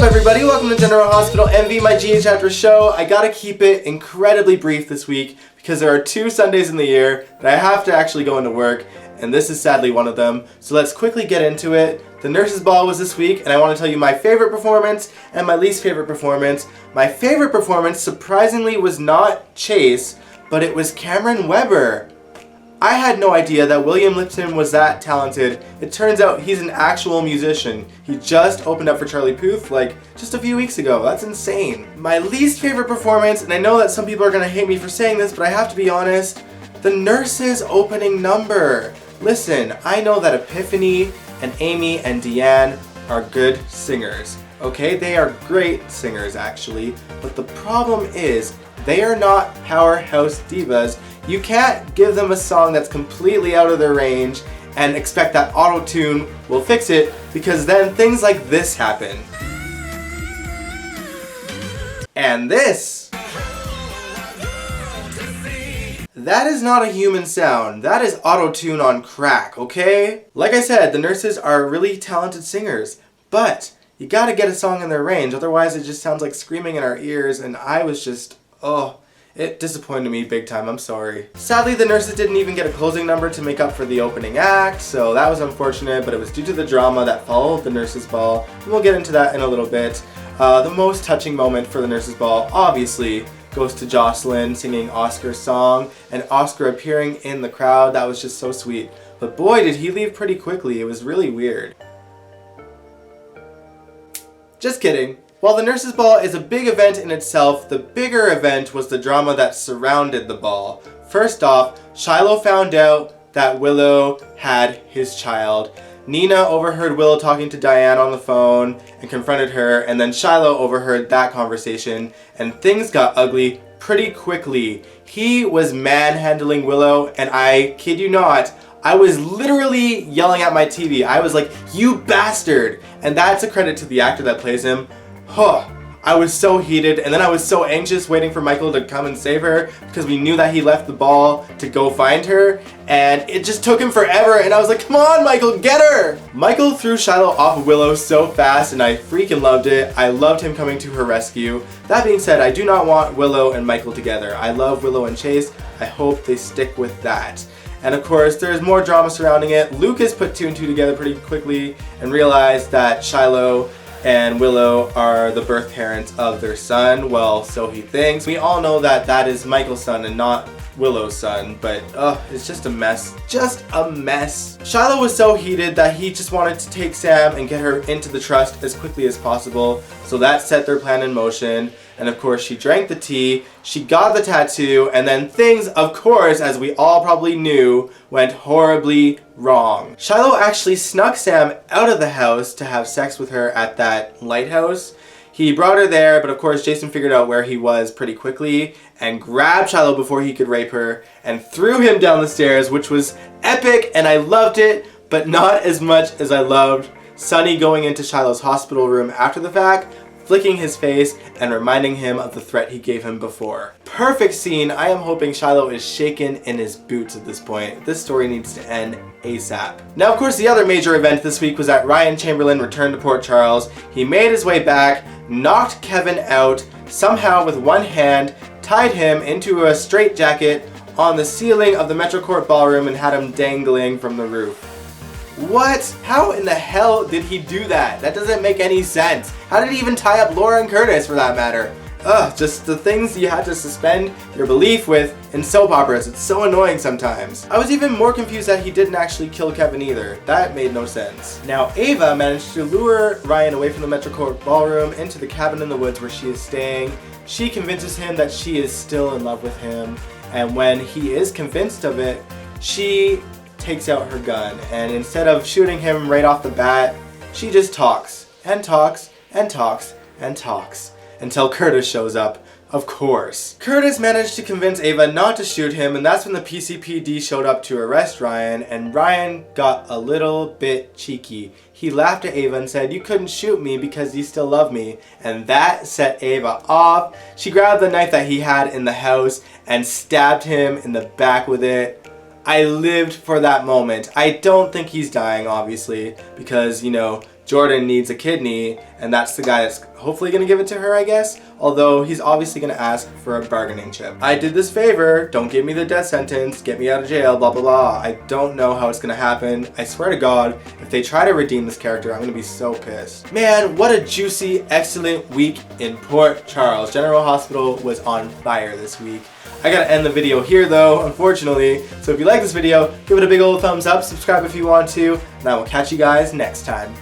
everybody? Welcome to General Hospital MV, my GH Chapter show. I gotta keep it incredibly brief this week because there are 2 Sundays in the year that I have to actually go into work, and this is sadly one of them. So let's quickly get into it. The Nurses Ball was this week, and I want to tell you my favorite performance and my least favorite performance. My favorite performance, surprisingly, was not Chase, but it was Cameron Weber. I had no idea that William Lipton was that talented. It turns out he's an actual musician. He just opened up for Charlie Puth like just a few weeks ago. That's insane. My least favorite performance, and I know that some people are gonna hate me for saying this, but I have to be honest, the Nurses opening number. Listen, I know that Epiphany and Amy and Deanne are good singers. Okay, they are great singers actually, but the problem is they are not powerhouse divas. You can't give them a song that's completely out of their range and expect that auto-tune will fix it, because then things like this happen. And this. That is not a human sound. That is auto-tune on crack, okay? Like I said, the Nurses are really talented singers, but you gotta get a song in their range, otherwise it just sounds like screaming in our ears, and I was just, it disappointed me big time, I'm sorry. Sadly, the Nurses didn't even get a closing number to make up for the opening act, so that was unfortunate, but it was due to the drama that followed the Nurses Ball, and we'll get into that in a little bit. The most touching moment for the Nurses Ball, obviously, goes to Jocelyn singing Oscar's song, and Oscar appearing in the crowd. That was just so sweet. But boy, did he leave pretty quickly. It was really weird. Just kidding. While the Nurses Ball is a big event in itself, the bigger event was the drama that surrounded the ball. First off, Shiloh found out that Willow had his child. Nina overheard Willow talking to Diane on the phone and confronted her, and then Shiloh overheard that conversation, and things got ugly pretty quickly. He was manhandling Willow, and I kid you not, I was literally yelling at my TV. I was like, "You bastard!" And that's a credit to the actor that plays him. I was so heated, and then I was so anxious waiting for Michael to come and save her because we knew that he left the ball to go find her, and it just took him forever, and I was like, "Come on, Michael, get her!" Michael threw Shiloh off of Willow so fast, and I freaking loved it. I loved him coming to her rescue. That being said, I do not want Willow and Michael together. I love Willow and Chase. I hope they stick with that. And of course, there's more drama surrounding it. Lucas put 2 and 2 together pretty quickly and realized that Shiloh and Willow are the birth parents of their son. Well, so he thinks. We all know that that is Michael's son and not Willow's son, but it's just a mess. Just a mess. Shiloh was so heated that he just wanted to take Sam and get her into the trust as quickly as possible, so that set their plan in motion. And of course, she drank the tea, she got the tattoo, and then things, of course, as we all probably knew, went horribly wrong. Shiloh actually snuck Sam out of the house to have sex with her at that lighthouse. He brought her there, but of course Jason figured out where he was pretty quickly and grabbed Shiloh before he could rape her and threw him down the stairs, which was epic, and I loved it, but not as much as I loved Sonny going into Shiloh's hospital room after the fact, flicking his face and reminding him of the threat he gave him before. Perfect scene. I am hoping Shiloh is shaken in his boots at this point. This story needs to end ASAP. Now, of course, the other major event this week was that Ryan Chamberlain returned to Port Charles. He made his way back, knocked Kevin out, somehow with one hand, tied him into a straitjacket on the ceiling of the MetroCourt ballroom and had him dangling from the roof. What? How in the hell did he do that? That doesn't make any sense. How did he even tie up Laura and Curtis for that matter? Just the things you had to suspend your belief with in soap operas. It's so annoying sometimes. I was even more confused that he didn't actually kill Kevin either. That made no sense. Now, Ava managed to lure Ryan away from the MetroCourt ballroom into the cabin in the woods where she is staying. She convinces him that she is still in love with him, and when he is convinced of it, she takes out her gun, and instead of shooting him right off the bat, she just talks and talks and talks and talks until Curtis shows up, of course. Curtis managed to convince Ava not to shoot him, and that's when the PCPD showed up to arrest Ryan, and Ryan got a little bit cheeky. He laughed at Ava and said, "You couldn't shoot me because you still love me," and that set Ava off. She grabbed the knife that he had in the house and stabbed him in the back with it. I lived for that moment. I don't think he's dying, obviously, because, you know, Jordan needs a kidney, and that's the guy that's hopefully gonna give it to her, I guess. Although he's obviously gonna ask for a bargaining chip. I did this favor, don't give me the death sentence, get me out of jail, blah blah blah. I don't know how it's gonna happen. I swear to God, if they try to redeem this character, I'm gonna be so pissed. Man, what a juicy, excellent week in Port Charles. General Hospital was on fire this week. I gotta end the video here though, unfortunately. So if you like this video, give it a big old thumbs up, subscribe if you want to, and I will catch you guys next time.